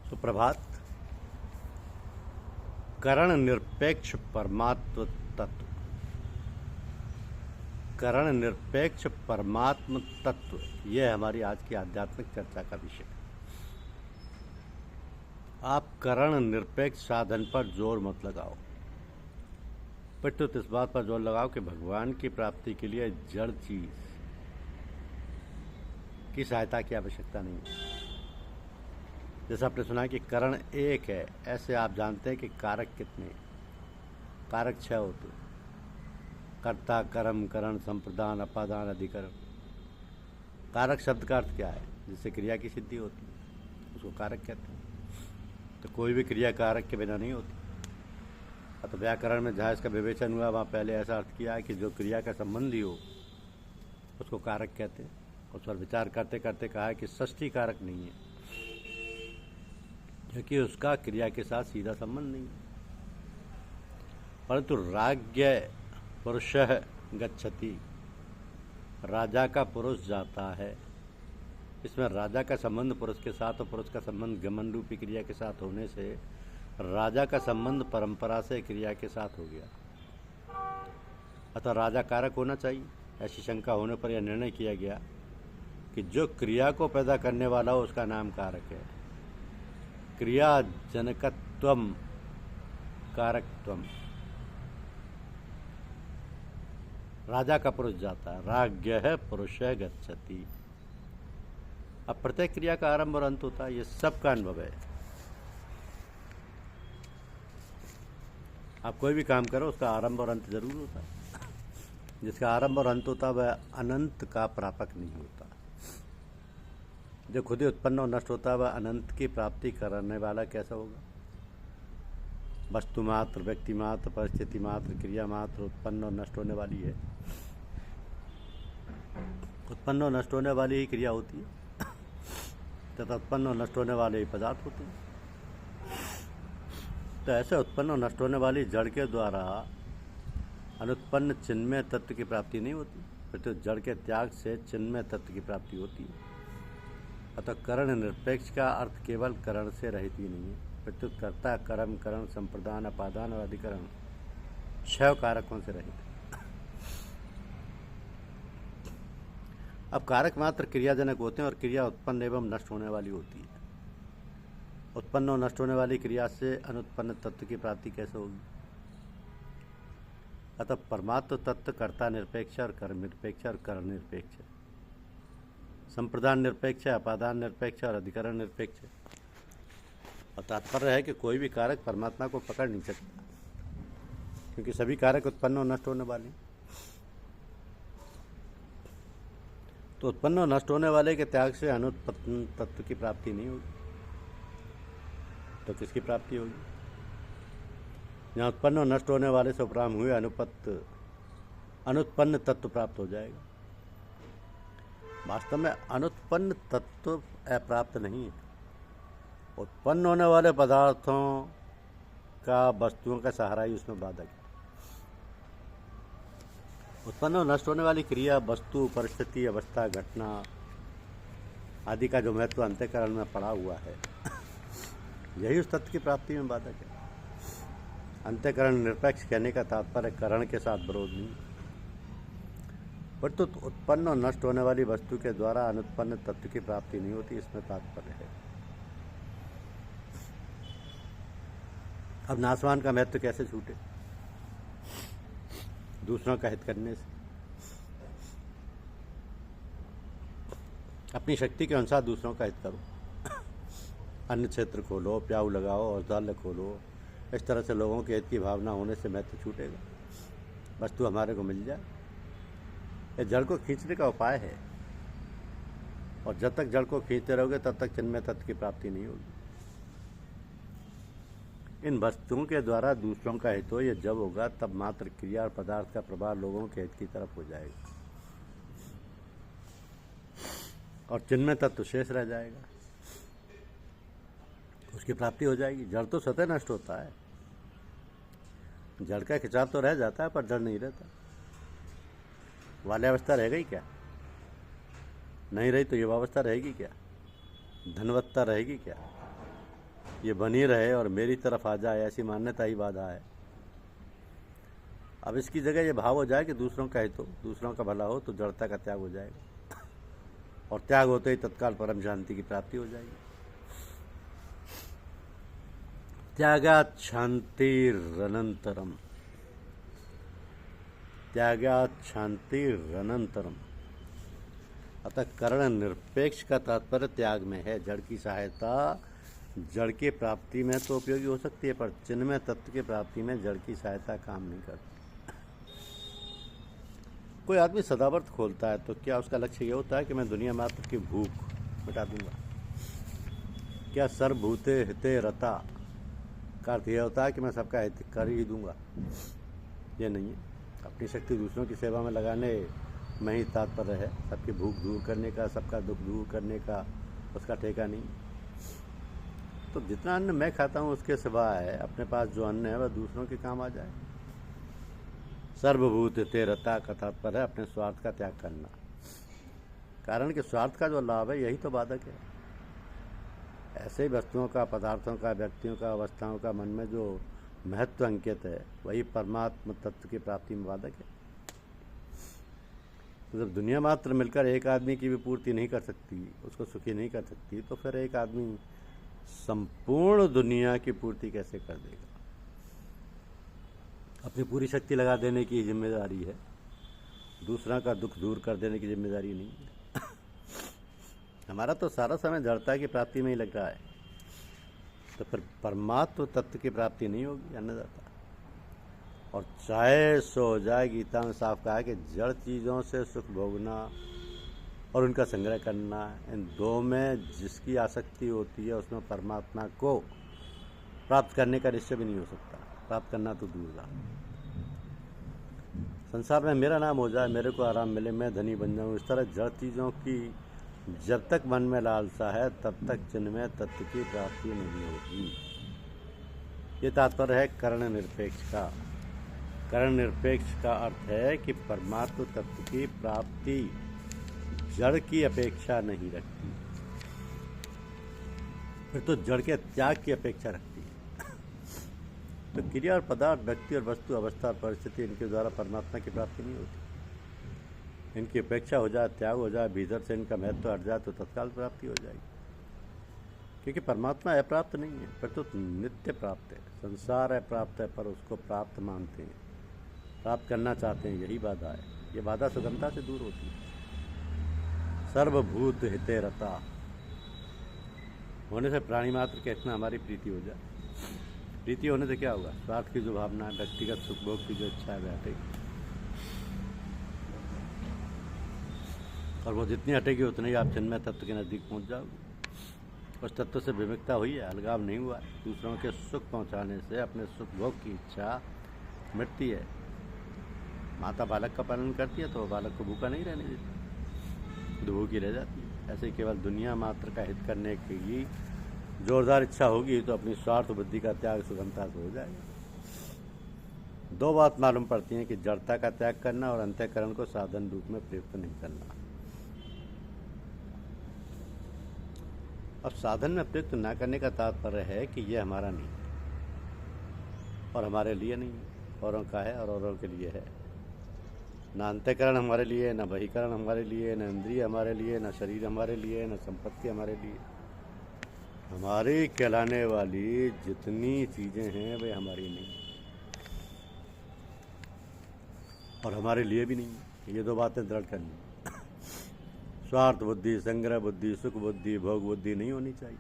सुप्रभात। करण निरपेक्ष परमात्म तत्व। करण निरपेक्ष परमात्म तत्व, यह हमारी आज की आध्यात्मिक चर्चा का विषय है। आप करण निरपेक्ष साधन पर जोर मत लगाओ, पितृ इस बात पर जोर लगाओ कि भगवान की प्राप्ति के लिए जड़ चीज की सहायता की आवश्यकता नहीं है। जैसा आपने सुना कि करण एक है, ऐसे आप जानते हैं कि कारक कितने हैं। कारक 6 होते हैं: कर्ता, कर्म, करण, संप्रदान, अपादान, अधिकरण। कारक शब्द का अर्थ क्या है? जिससे क्रिया की सिद्धि होती है, उसको कारक कहते हैं। तो कोई भी क्रिया कारक के बिना नहीं होती। तो व्याकरण में जहाँ इसका विवेचन हुआ वहाँ पहले ऐसा अर्थ किया है कि जो क्रिया का संबंधी हो उसको कारक कहते हैं। उस पर विचार करते करते कहा है कि षष्ठी कारक नहीं है, क्योंकि उसका क्रिया के साथ सीधा संबंध नहीं है। परंतु राज्ञ पुरुषः गच्छति, राजा का पुरुष जाता है। इसमें राजा का संबंध पुरुष के साथ और पुरुष का संबंध गमन रूपी क्रिया के साथ होने से राजा का संबंध परंपरा से क्रिया के साथ हो गया। अतः राजा कारक होना चाहिए। ऐसी शंका होने पर यह निर्णय किया गया कि जो क्रिया को पैदा करने वाला हो उसका नाम कारक है। क्रिया जनकत्वम कारकत्वम। राजा का पुरुष जाता है, राज्ञः पुरुषः गच्छति। अब प्रत्येक क्रिया का आरंभ और अंत होता है, ये सबका अनुभव है। आप कोई भी काम करो उसका आरंभ और अंत जरूर होता है। जिसका आरंभ और अंत होता है वह अनंत का प्रापक नहीं होता। जो खुद ही उत्पन्न और नष्ट होता है वह अनंत की प्राप्ति करने वाला कैसा होगा? वस्तु मात्र, व्यक्ति मात्र, परिस्थिति मात्र, क्रिया मात्र उत्पन्न और नष्ट होने वाली है। उत्पन्न और नष्ट होने वाली ही क्रिया होती है तथा उत्पन्न और नष्ट होने वाले ही पदार्थ होते हैं। तो ऐसे उत्पन्न और नष्ट होने वाली जड़ के द्वारा अनुत्पन्न चिन्मय तत्व की प्राप्ति नहीं होती, परंतु जड़ के त्याग से चिन्मय तत्व की प्राप्ति होती है। अतः करण निरपेक्ष का अर्थ केवल करण से रहित ही नहीं है, प्रत्युत कर्ता, कर्म, करण, संप्रदान, अपादान और अधिकरण 6 कारकों से रहित है। अब कारक मात्र क्रियाजनक होते हैं और क्रिया उत्पन्न एवं नष्ट होने वाली होती है। उत्पन्न और नष्ट होने वाली क्रिया से अनुत्पन्न तत्व की प्राप्ति कैसे होगी? अतः परमात्म तत्व कर्ता निरपेक्ष और कर्म निरपेक्ष और करण निरपेक्ष है, संप्रदान निरपेक्ष है, अपादान निरपेक्ष और अधिकरण निरपेक्ष है। और तात्पर्य है कि कोई भी कारक परमात्मा को पकड़ नहीं सकता, क्योंकि सभी कारक उत्पन्न और नष्ट होने वाले। तो उत्पन्न और नष्ट होने वाले के त्याग से अनुत्पन्न तत्व की प्राप्ति नहीं होगी, तो किसकी प्राप्ति होगी? यहाँ उत्पन्न और नष्ट होने वाले से उपराम हुए अनुत्पन्न तत्व प्राप्त हो जाएगा। वास्तव में अनुत्पन्न तत्व अप्राप्त नहीं है। उत्पन्न होने वाले पदार्थों का वस्तुओं का सहारा ही उसमें बाधक है। उत्पन्न और नष्ट होने वाली क्रिया, वस्तु, परिस्थिति, अवस्था, घटना आदि का जो महत्व अंतःकरण में पड़ा हुआ है यही उस तत्व की प्राप्ति में बाधक है। अंतःकरण निरपेक्ष कहने का तात्पर्य करण के साथ विरोध नहीं, परंतु उत्पन्न और नष्ट होने वाली वस्तु के द्वारा अनुत्पन्न तत्व की प्राप्ति नहीं होती, इसमें तात्पर्य है। अब नाशवान का महत्व कैसे छूटे? दूसरों का हित करने से। अपनी शक्ति के अनुसार दूसरों का हित करो। अन्न क्षेत्र खोलो, प्याऊ लगाओ, औषधालय खोलो। इस तरह से लोगों के हित की भावना होने से महत्व छूटेगा। वस्तु हमारे को मिल जाए, यह जड़ को खींचने का उपाय है। और जब तक जड़ को खींचते रहोगे तब तक चिन्मय तत्व की प्राप्ति नहीं होगी। इन वस्तुओं के द्वारा दूसरों का हित हो, यह जब होगा तब मात्र क्रिया और पदार्थ का प्रभाव लोगों के हित की तरफ हो जाएगा और चिन्मय तत्व शेष रह जाएगा, उसकी प्राप्ति हो जाएगी। जड़ तो स्वतः नष्ट होता है, जड़ का खिंचाव तो रह जाता है पर जड़ नहीं रहता। बाल्यावस्था रह गई क्या? नहीं रही तो युवावस्था रहेगी क्या? धनवत्ता रहेगी क्या? ये बनी रहे और मेरी तरफ आ जाए, ऐसी मान्यता ही बाधा है। अब इसकी जगह ये भाव हो जाए कि दूसरों का हित हो, दूसरों का भला हो, तो जड़ता का त्याग हो जाएगा और त्याग होते ही तत्काल परम शांति की प्राप्ति हो जाएगी। त्यागात् शांतिरनंतरम, त्यागात् शांतिरनंतरम। अतः करण निरपेक्ष का तात्पर्य त्याग में है। जड़ की सहायता जड़ की प्राप्ति में तो उपयोगी हो सकती है, पर चिन्मय तत्व की प्राप्ति में जड़ की सहायता काम नहीं करती। कोई आदमी सदाव्रत खोलता है तो क्या उसका लक्ष्य ये होता है कि मैं दुनिया मात्र की भूख मिटा दूंगा? क्या सर्वभूते हिते रता का अर्थ यह होता है कि मैं सबका हित कर ही दूंगा? ये नहीं है। अपनी शक्ति दूसरों की सेवा में लगाने में ही तात्पर्य है। सबकी भूख दूर करने का, सबका दुख दूर करने का उसका ठेका नहीं। तो जितना अन्न मैं खाता हूँ उसके सिवाय अपने पास जो अन्न है वह दूसरों के काम आ जाए। सर्वभूत हिते रता का तात्पर्य है अपने स्वार्थ का त्याग करना। कारण कि स्वार्थ का जो लाभ है यही तो बाधक है। ऐसे ही वस्तुओं का, पदार्थों का, व्यक्तियों का, अवस्थाओं का मन में जो महत्व अंकित है वही परमात्म तत्व की प्राप्ति में बाधक है। तो जब दुनिया मात्र मिलकर एक आदमी की भी पूर्ति नहीं कर सकती, उसको सुखी नहीं कर सकती, तो फिर एक आदमी संपूर्ण दुनिया की पूर्ति कैसे कर देगा? अपनी पूरी शक्ति लगा देने की जिम्मेदारी है, दूसरा का दुख दूर कर देने की जिम्मेदारी नहीं है। हमारा तो सारा समय जड़ता की प्राप्ति में ही लग रहा है, तो फिर परमात्म तत्व की प्राप्ति नहीं होगी अन्नदाता। और चाहे सो हो जाए, गीता में साफ कहा है कि जड़ चीज़ों से सुख भोगना और उनका संग्रह करना, इन दो में जिसकी आसक्ति होती है उसमें परमात्मा को प्राप्त करने का निश्चय भी नहीं हो सकता। प्राप्त करना तो दूर रहा। संसार में मेरा नाम हो जाए, मेरे को आराम मिले, मैं धनी बन जाऊं, इस तरह जड़ चीज़ों की जब तक मन में लालसा है तब तक चिन्मय तत्व की प्राप्ति नहीं होगी। ये तात्पर्य है कर्ण निरपेक्ष का। कर्ण निरपेक्ष का अर्थ है कि परमात्म तत्व की प्राप्ति जड़ की अपेक्षा नहीं रखती, फिर तो जड़ के त्याग की अपेक्षा रखती है। तो क्रिया और पदार्थ, व्यक्ति और वस्तु, अवस्था और परिस्थिति, इनके द्वारा परमात्मा की प्राप्ति नहीं होती। इनकी अपेक्षा हो जाए, त्याग हो जाए, भीतर से इनका महत्व हट जाए तो तत्काल प्राप्ति हो जाएगी। क्योंकि परमात्मा अप्राप्त नहीं है, पर तो नित्य प्राप्त है। संसार अप्राप्त है पर उसको प्राप्त मानते हैं, प्राप्त करना चाहते हैं, यही बाधा है। ये बाधा सुगमता से दूर होती है। सर्वभूत हिते रता होने से प्राणी मात्र के इतना हमारी प्रीति हो जाए। प्रीति होने से क्या होगा? स्वार्थ की जो भावना है, व्यक्तिगत सुख भोग की जो इच्छा है, वह हटेगी। और वो जितनी हटेगी उतने ही आप चिन्मय तत्व के नज़दीक पहुंच जाओगे। उस तत्व से विमुखता हुई है, अलगाव नहीं हुआ। दूसरों के सुख पहुंचाने से अपने सुख भोग की इच्छा मिटती है। माता बालक का पालन करती है तो बालक को भूखा नहीं रहने देती, खुद भूखी रह जाती है। ऐसे केवल दुनिया मात्र का हित करने की जोरदार इच्छा होगी तो अपनी स्वार्थ बुद्धि का त्याग सुगमता से हो जाएगा। दो बात मालूम पड़ती हैं कि जड़ता का त्याग करना और अंतःकरण को साधन रूप में प्रयुक्त नहीं करना। अब साधन में प्रयुक्त न करने का तात्पर्य है कि यह हमारा नहीं है और हमारे लिए नहीं है, औरों का है और औरों के लिए है। न अंतःकरण हमारे लिए, न बहिकरण हमारे लिए, न इंद्रिय हमारे लिए, न शरीर हमारे लिए, न संपत्ति हमारे लिए। हमारी कहलाने वाली जितनी चीज़ें हैं वे हमारी नहीं और हमारे लिए भी नहीं है। ये दो बातें दृढ़ करनी। स्वार्थ बुद्धि, संग्रह बुद्धि, सुख बुद्धि, भोग बुद्धि नहीं होनी चाहिए,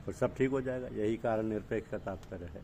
और सब ठीक हो जाएगा। यही कारण निरपेक्ष का तात्पर्य है।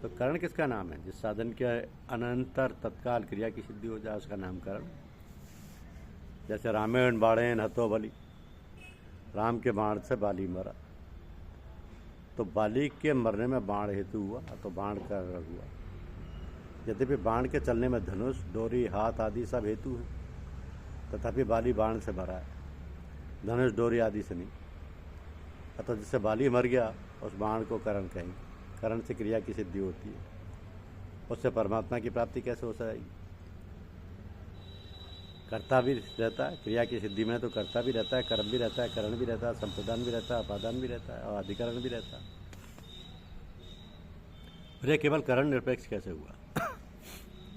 तो करण किसका नाम है? जिस साधन के अनंतर तत्काल क्रिया की सिद्धि हो जाए उसका नाम करण। जैसे रामायण बाणेन हतो बलि, राम के बाण से बाली मरा, तो बाली के मरने में बाण हेतु हुआ तो बाण का हुआ। यद्यपि बाण के चलने में धनुष, डोरी, हाथ आदि सब हेतु हैं, तथापि बाली बाण से मरा है, धनुष, डोरी आदि से नहीं। अतः जिससे बाली मर गया उस बाण को करण कहेंगे। करण से क्रिया की सिद्धि होती है, उससे परमात्मा की प्राप्ति कैसे हो सकेगी? कर्ता भी रहता है, क्रिया की सिद्धि में तो कर्ता भी रहता है, कर्म भी रहता है, करण भी रहता है, संप्रदान भी रहता है, अपादान भी रहता है और अधिकरण भी रहता है। फिर केवल करण निरपेक्ष कैसे हुआ?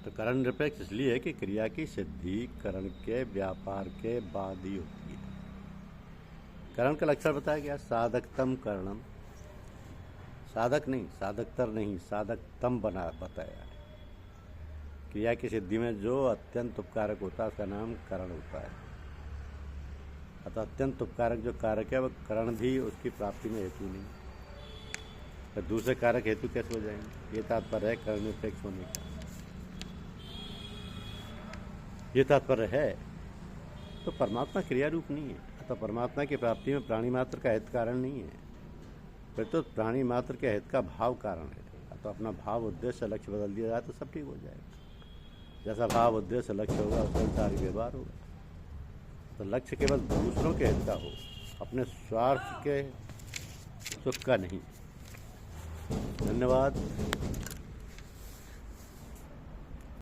तो करण निरपेक्ष इसलिए कि क्रिया की सिद्धि करण के व्यापार के बाद ही होती है। करण का लक्षण बताया गया, साधकतम करणम, साधक नहीं, साधकतर नहीं, साधकतम बना बताया है। क्रिया की सिद्धि में जो अत्यंत उपकारक होता है उसका नाम करण होता है। अतः अत्यंत उपकारक जो कारक है वह करण भी उसकी प्राप्ति में हेतु नहीं, तो दूसरे कारक हेतु कैसे हो जाएंगे? ये तात्पर्य है करण निरपेक्ष होने का, ये तात्पर्य है। तो परमात्मा क्रिया रूप नहीं है, अतः परमात्मा की प्राप्ति में प्राणी मात्र का हित कारण नहीं है, फिर तो प्राणी मात्र के हित का भाव कारण है। तो अपना भाव उद्देश्य लक्ष्य बदल दिया जाए तो सब ठीक हो जाएगा। जैसा भाव उद्देश्य लक्ष्य होगा उसके अनुसार व्यवहार होगा। तो लक्ष्य केवल दूसरों के हित का हो, अपने स्वार्थ के सुख का नहीं। धन्यवाद।